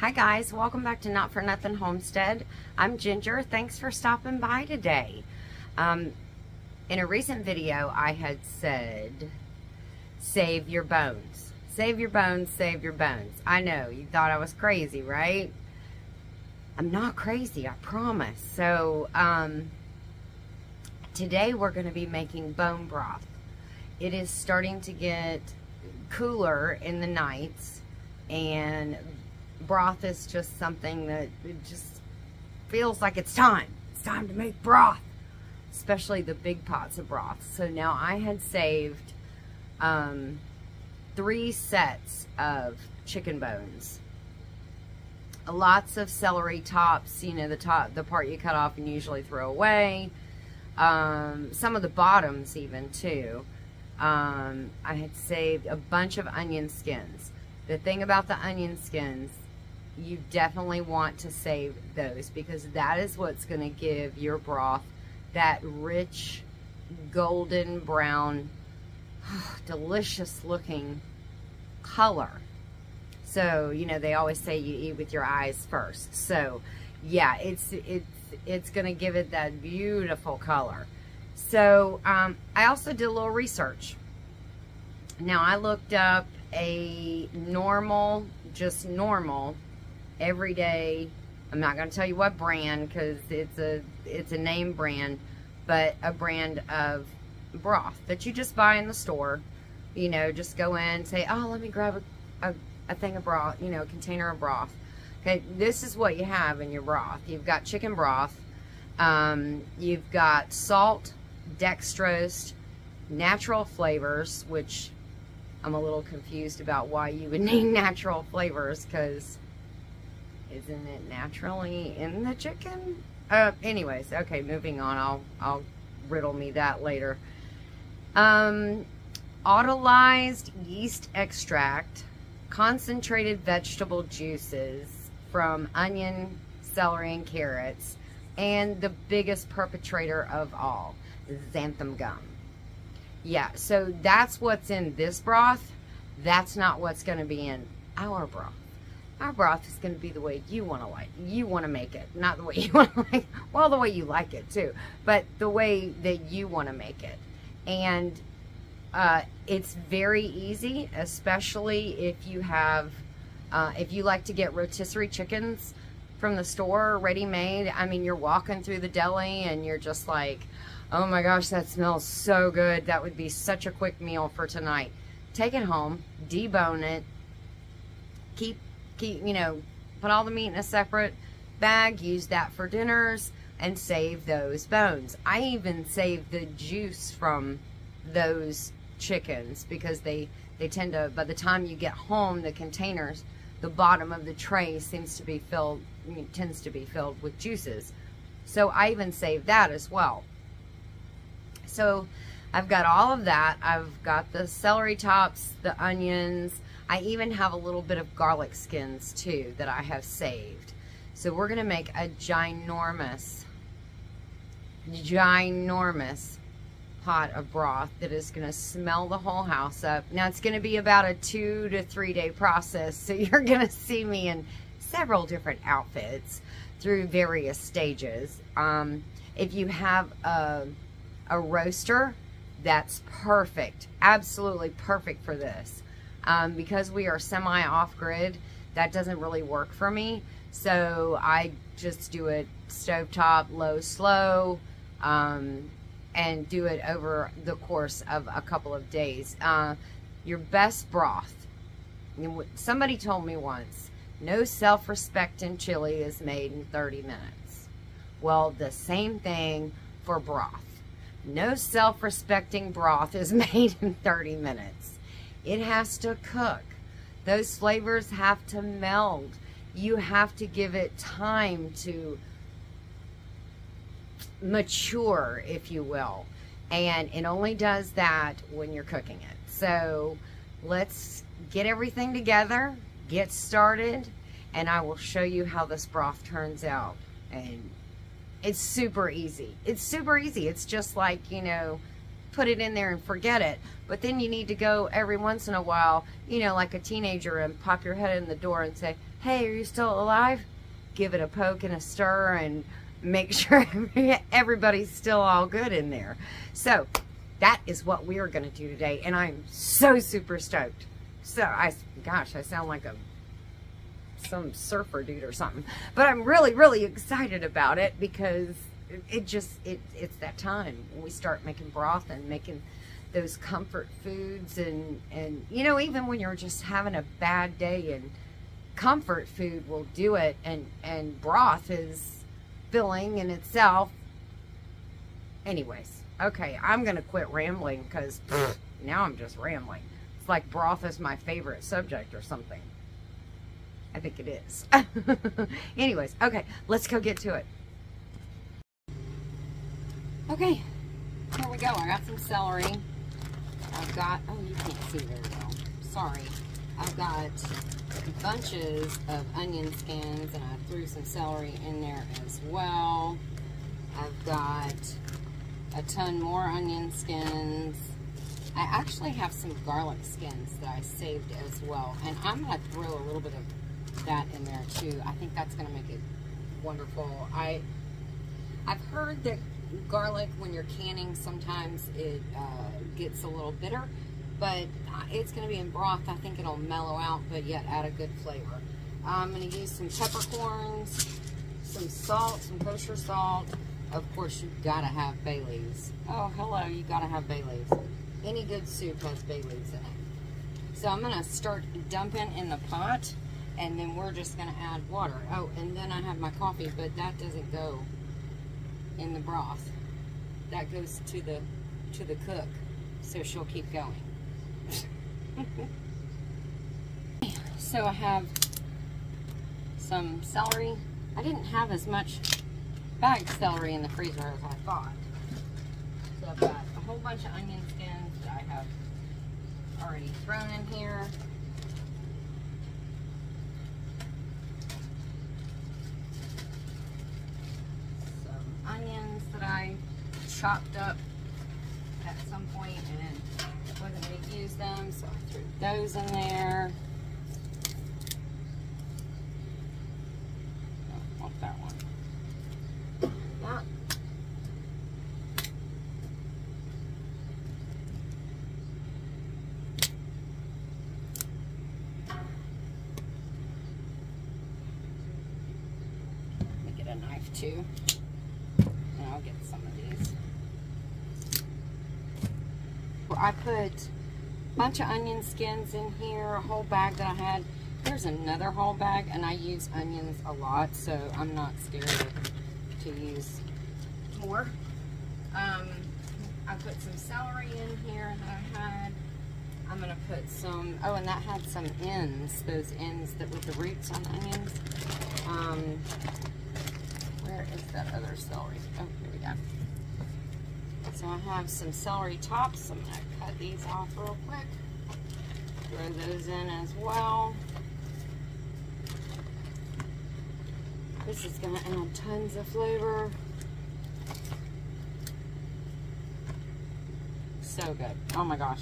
Hi guys, welcome back to Not For Nothing Homestead. I'm Ginger. Thanks for stopping by today. In a recent video I had said, save your bones. Save your bones, save your bones. I know, you thought I was crazy, right? I'm not crazy, I promise. So, today we're going to be making bone broth. It is starting to get cooler in the nights, and broth is just something that it just feels like it's time. It's time to make broth, especially the big pots of broth. So now I had saved 3 sets of chicken bones, lots of celery tops, you know, the part you cut off and usually throw away, some of the bottoms even too. I had saved a bunch of onion skins. The thing about the onion skins, you definitely want to save those, because that is what's going to give your broth that rich golden brown delicious looking color. So, you know, they always say you eat with your eyes first. So yeah, it's going to give it that beautiful color. So I also did a little research. Now I looked up a normal, just normal, everyday, I'm not going to tell you what brand because it's a name brand, but a brand of broth that you just buy in the store. You know, just go in and say, oh, let me grab a thing of broth, you know, a container of broth. Okay, this is what you have in your broth. You've got chicken broth, you've got salt, dextrose, natural flavors, which I'm a little confused about why you would need natural flavors, because isn't it naturally in the chicken? Anyways, okay, moving on. I'll riddle me that later. Autolyzed yeast extract, concentrated vegetable juices from onion, celery, and carrots, and the biggest perpetrator of all, xanthan gum. Yeah, so that's what's in this broth. That's not what's going to be in our broth. Our broth is going to be the way you want to make it. Not the way you want to like, well, the way you like it too, but the way that you want to make it. And it's very easy, especially if you have, if you like to get rotisserie chickens from the store, ready-made. I mean, you're walking through the deli and you're just like, oh my gosh, that smells so good. That would be such a quick meal for tonight. Take it home, debone it, keep, you know, put all the meat in a separate bag, use that for dinners, and save those bones. I even save the juice from those chickens, because they tend to, by the time you get home, the containers, the bottom of the tray tends to be filled with juices. So I even save that as well. So I've got all of that. I've got the celery tops, the onions. I even have a little bit of garlic skins too that I have saved. So we're going to make a ginormous pot of broth that is going to smell the whole house up. Now it's going to be about a 2 to 3 day process, so you're going to see me in several different outfits through various stages. If you have a roaster, that's perfect, absolutely perfect for this. Because we are semi off-grid, that doesn't really work for me, so I just do it stovetop, low, slow, and do it over the course of a couple of days. Your best broth, somebody told me once, no self-respect in chili is made in 30 minutes. Well, the same thing for broth. No self-respecting broth is made in 30 minutes. It has to cook. Those flavors have to meld. You have to give it time to mature, if you will. And it only does that when you're cooking it. So let's get everything together, get started, and I will show you how this broth turns out. And it's super easy. It's super easy. It's just like, you know, put it in there and forget it. But then you need to go every once in a while, you know, like a teenager, and pop your head in the door and say, hey, are you still alive? Give it a poke and a stir and make sure everybody's still all good in there. So that is what we are going to do today, and I'm so super stoked. So gosh, I sound like some surfer dude or something, but I'm really excited about it because it's that time when we start making broth and making those comfort foods, and you know, even when you're just having a bad day, and comfort food will do it, and broth is filling in itself. Anyways, okay, I'm gonna quit rambling because now I'm just rambling. It's like broth is my favorite subject or something. I think it is. Anyways, okay, let's go get to it. Okay, here we go. I got some celery. I've got, oh, you can't see very well. Sorry. I've got bunches of onion skins, and I threw some celery in there as well. I've got a ton more onion skins. I actually have some garlic skins that I saved as well, and I'm going to throw a little bit of that in there too. I think that's going to make it wonderful. I've heard that garlic, when you're canning, sometimes it gets a little bitter, but it's going to be in broth. I think it'll mellow out, but yet add a good flavor. I'm going to use some peppercorns, some salt, some kosher salt. Of course, you've got to have bay leaves. Oh, hello, you got to have bay leaves. Any good soup has bay leaves in it. So I'm going to start dumping in the pot, and then we're just going to add water. Oh, and then I have my coffee, but that doesn't go in the broth. That goes to the cook, so she'll keep going. So I have some celery. I didn't have as much bagged celery in the freezer as I thought. So I've got a whole bunch of onion skins that I have already thrown in here. Some onions that I chopped up at some point and wasn't going to use them, so I threw those in there. I want that one. That. Let me get a knife too, and I'll get some of these. I put a bunch of onion skins in here, a whole bag that I had. There's another whole bag, and I use onions a lot, so I'm not scared to use more. I put some celery in here that I had. I'm going to put some, oh, and that had some ends, those ends that with the roots on onions. Where is that other celery? Oh, here we go. So I have some celery tops. I'm going to cut these off real quick. Throw those in as well. This is going to add tons of flavor. So good. Oh my gosh.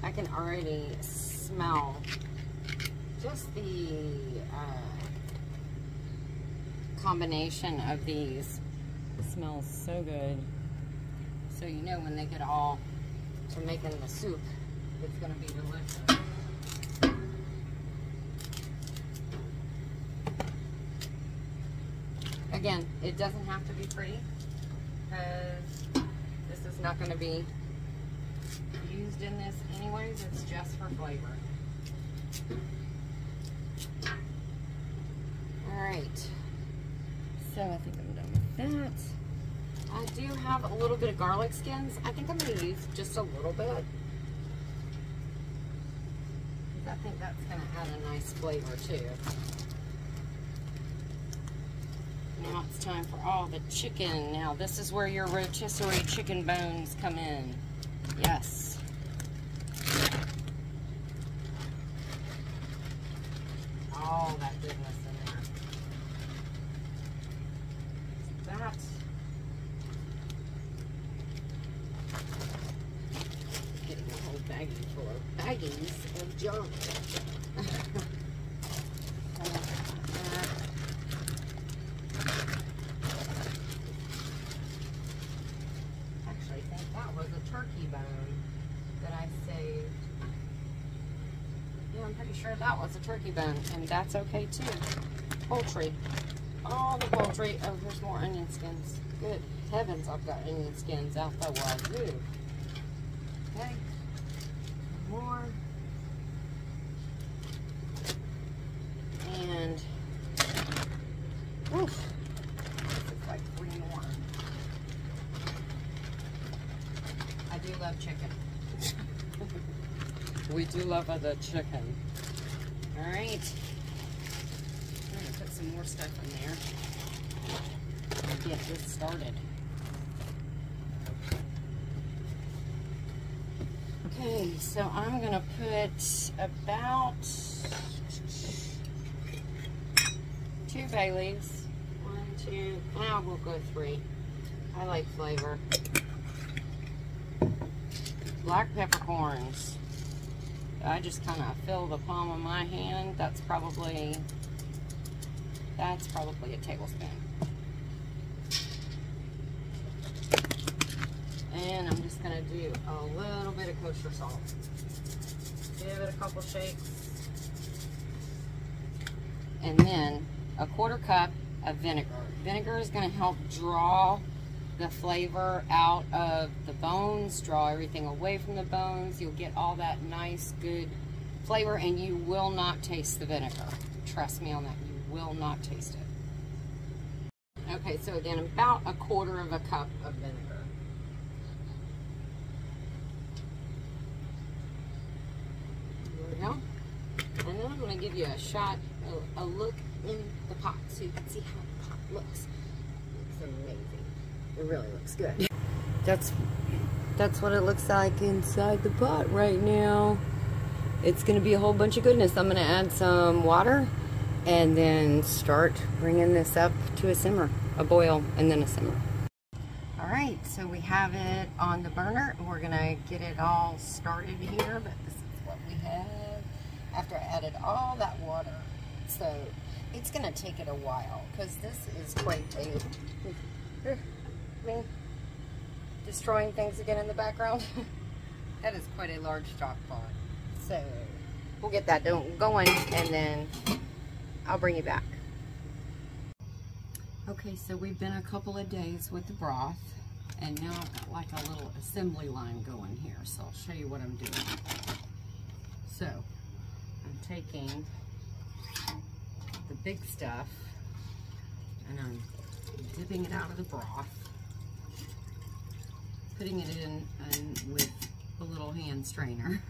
I can already smell just the combination of these. It smells so good. So you know when they get all to making the soup, it's going to be delicious. Again, it doesn't have to be pretty, because this is not going to be used in this anyways. It's just for flavor. Alright, so I think I'm done with that. I do have a little bit of garlic skins. I think I'm going to use just a little bit, because I think that's going to add a nice flavor too. Now it's time for all the chicken. Now this is where your rotisserie chicken bones come in. Yes. All that goodness in there. That. Getting a whole baggie full of baggies of junk. actually think that was a turkey bone that I saved. Yeah, I'm pretty sure that was a turkey bone, and that's okay too. Poultry. All the poultry. Oh, here's more onion skins. Good heavens, I've got onion skins out the wazoo. Okay. More. And, oof. It's like 3 more. I do love chicken. We do love the chicken. All right. I'm gonna put some more stuff in there and get this started. Okay, so I'm gonna put about 2 bay leaves. 1, 2, now we'll go 3. I like flavor. Black peppercorns. I just kind of fill the palm of my hand. That's probably a tablespoon. And I'm just gonna do a little bit of kosher salt. Give it a couple shakes. And then a 1/4 cup of vinegar. Vinegar is gonna help draw the flavor out of the bones, draw everything away from the bones. You'll get all that nice, good flavor, and you will not taste the vinegar. Trust me on that, you will not taste it. Okay, so again, about a 1/4 cup of vinegar. There we go. And then I'm gonna give you a shot, a look in the pot so you can see how the pot looks. It looks amazing. It really looks good. That's what it looks like inside the pot right now. It's gonna be a whole bunch of goodness. I'm gonna add some water and then start bringing this up to a simmer, a boil, and then a simmer. All right, so we have it on the burner. We're gonna get it all started here, but this is what we have after I added all that water. So it's gonna take it a while because this is quite a, destroying things again in the background. That is quite a large stock pot. So we'll get that going and then I'll bring you back. Okay, so we've been a couple of days with the broth and now I've got like a little assembly line going here. So I'll show you what I'm doing. So I'm taking the big stuff and I'm dipping it out of the broth, putting it in with a little hand strainer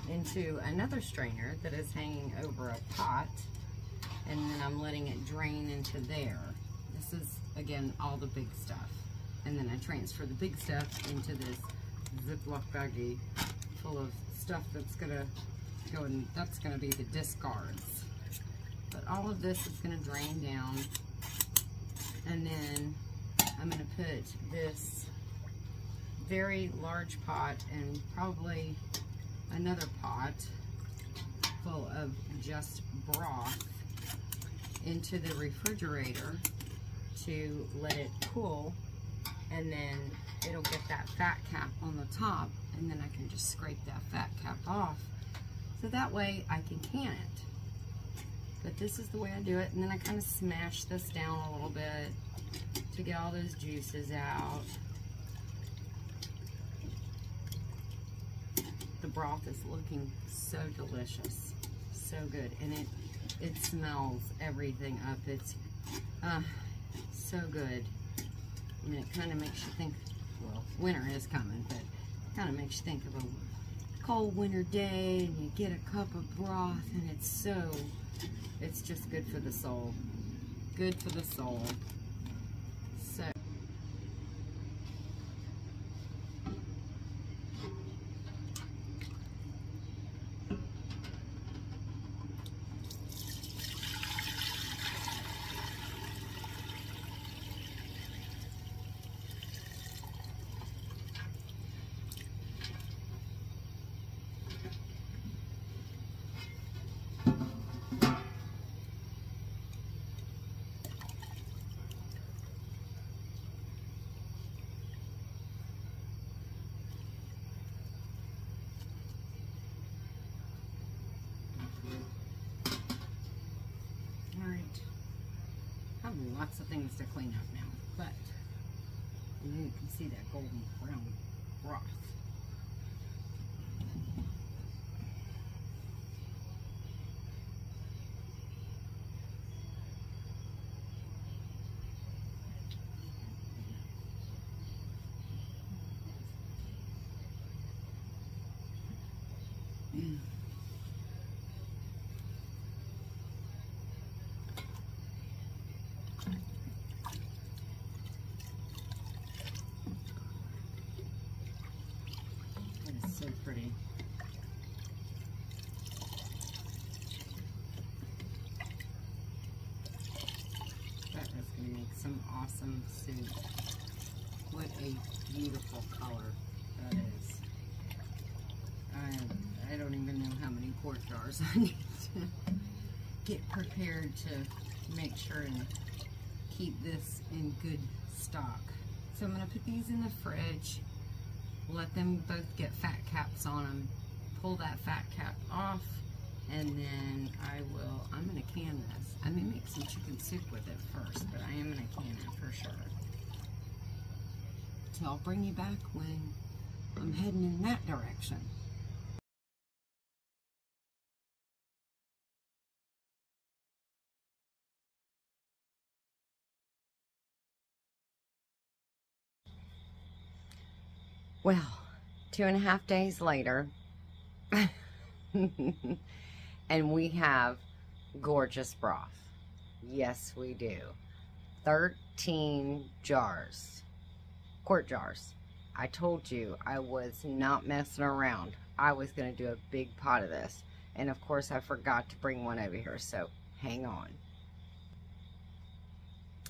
into another strainer that is hanging over a pot, and then I'm letting it drain into there. This is, again, all the big stuff. And then I transfer the big stuff into this Ziploc baggie full of stuff that's gonna go in, that's gonna be the discards. But all of this is gonna drain down, and then I'm gonna put this very large pot and probably another pot full of just broth into the refrigerator to let it cool, and then it'll get that fat cap on the top, and then I can just scrape that fat cap off so that way I can can it. But this is the way I do it, and then I kind of smash this down a little bit to get all those juices out. The broth is looking so delicious, so good, and it smells everything up. It's so good. I mean, it kind of makes you think, well, winter is coming, but it kind of makes you think of a cold winter day, and you get a cup of broth, and it's just good for the soul. Good for the soul. So lots of things to clean up now, but you can see that golden brown broth. So pretty. That is going to make some awesome soup. What a beautiful color that is. I don't even know how many quart jars I need to get prepared to make sure and keep this in good stock. So I'm going to put these in the fridge. Let them both get fat caps on them. Pull that fat cap off, and then I'm gonna can this. I may make some chicken soup with it first, but I am gonna can it for sure. So I'll bring you back when I'm heading in that direction. Well, 2.5 days later, and we have gorgeous broth. Yes, we do. 13 jars, quart jars. I told you I was not messing around. I was going to do a big pot of this. And of course, I forgot to bring one over here, so hang on.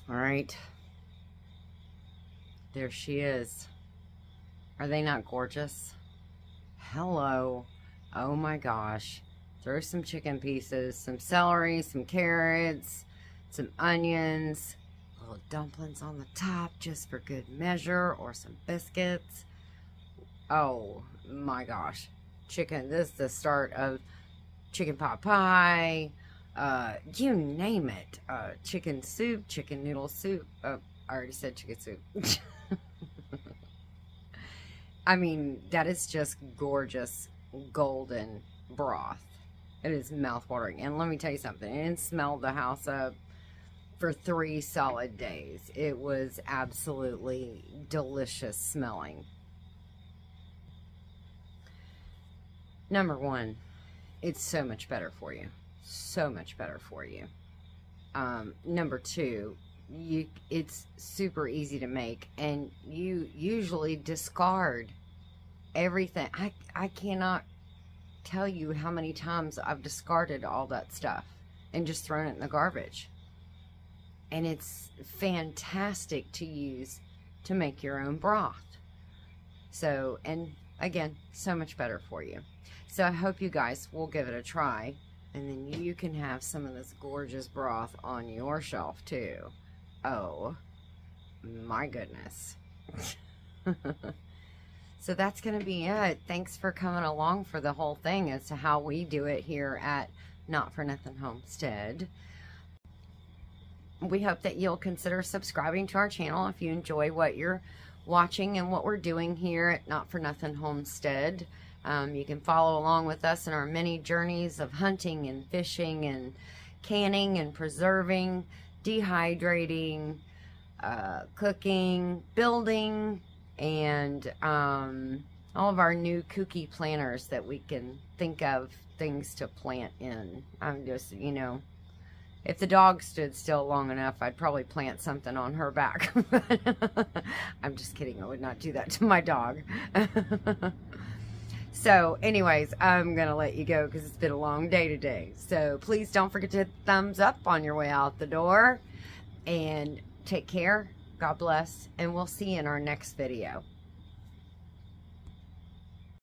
All right. There she is. Are they not gorgeous? Hello. Oh my gosh. Throw some chicken pieces, some celery, some carrots, some onions, little dumplings on the top just for good measure, or some biscuits. Oh my gosh. Chicken. This is the start of chicken pot pie. You name it. Chicken soup, chicken noodle soup. I already said chicken soup. I mean, that is just gorgeous golden broth. It is mouth-watering. And let me tell you something. It smelled the house up for 3 solid days. It was absolutely delicious smelling. Number one, it's so much better for you. So much better for you. Number two, it's super easy to make, and you usually discard everything. I cannot tell you how many times I've discarded all that stuff and just thrown it in the garbage. And it's fantastic to use to make your own broth. So, and again, so much better for you. So I hope you guys will give it a try, and then you can have some of this gorgeous broth on your shelf too. Oh my goodness. So that's going to be it. Thanks for coming along for the whole thing as to how we do it here at Not For Nothing Homestead. We hope that you'll consider subscribing to our channel if you enjoy what you're watching and what we're doing here at Not For Nothing Homestead. You can follow along with us in our many journeys of hunting and fishing and canning and preserving, dehydrating, cooking, building, and all of our new kooky planters that we can think of things to plant in. I'm just, you know, if the dog stood still long enough, I'd probably plant something on her back. I'm just kidding. I would not do that to my dog. So anyways, I'm going to let you go because it's been a long day today. So please don't forget to hit the thumbs up on your way out the door. And take care. God bless. And we'll see you in our next video.